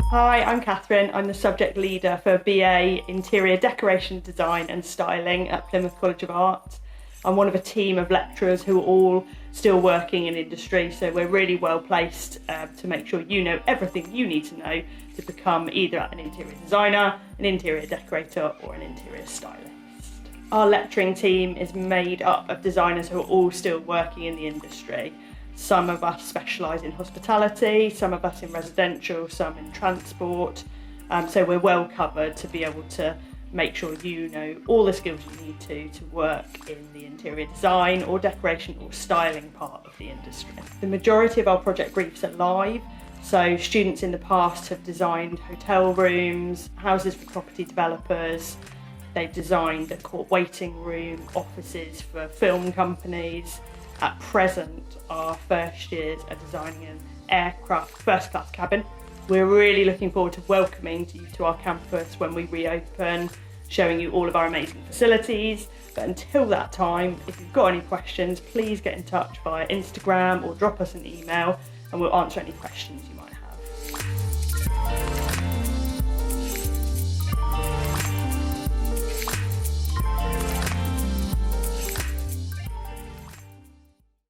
Hi, I'm Cathryn. I'm the subject leader for BA Interior Decoration Design and Styling at Plymouth College of Art. I'm one of a team of lecturers who are all still working in industry, so we're really well placed to make sure you know everything you need to know to become either an interior designer, an interior decorator or an interior stylist. Our lecturing team is made up of designers who are all still working in the industry. Some of us specialise in hospitality, some of us in residential, some in transport. So we're well covered to be able to make sure you know all the skills you need to work in the interior design or decoration or styling part of the industry. The majority of our project briefs are live. So students in the past have designed hotel rooms, houses for property developers. They've designed a court waiting room, offices for film companies. At present, our first years are designing an aircraft first class cabin. We're really looking forward to welcoming you to our campus when we reopen, showing you all of our amazing facilities. But until that time, if you've got any questions, please get in touch via Instagram or drop us an email and we'll answer any questions you might have.